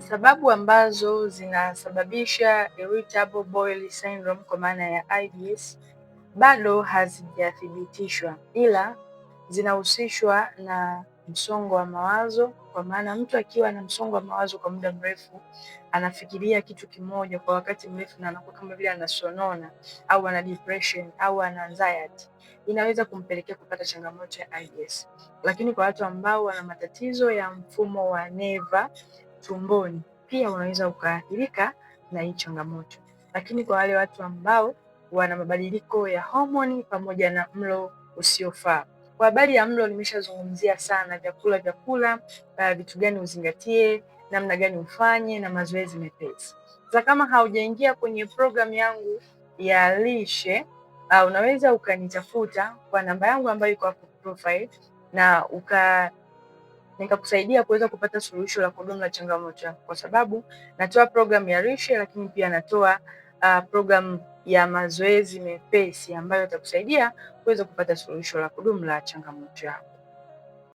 Sababu ambazo zinasababisha irritable bowel syndrome kwa maana ya IBS bado hazijathibitishwa, ila zinahusishwa na msongo wa mawazo, kwa maana mtu akiwa na msongo wa mawazo kwa muda mrefu anafikiria kitu kimoja kwa wakati mrefu na anakuwa kama vile anasonona au ana depression au ana anxiety, inaweza kumpelekea kupata changamoto ya IBS. Lakini kwa watu ambao wana matatizo ya mfumo wa neva tumboni pia unaweza ukaathirika na hii changamoto. Lakini kwa wale watu ambao wana mabadiliko ya homoni pamoja na mlo usiofaa. Kwa habari ya mlo nimeshazungumzia sana, vyakula, vitu gani uzingatie, namna gani ufanye na mazoezi mepesi. Sasa kama haujaingia kwenye program yangu ya lishe, unaweza ukanitafuta kwa namba yangu ambayo iko hapo profile na nikakusaidia kuweza kupata suluhisho la kudumu la changamoto yako, kwa sababu natoa program ya lishe, lakini pia natoa program ya mazoezi mepesi ambayo itakusaidia kuweza kupata suluhisho la kudumu la changamoto yako.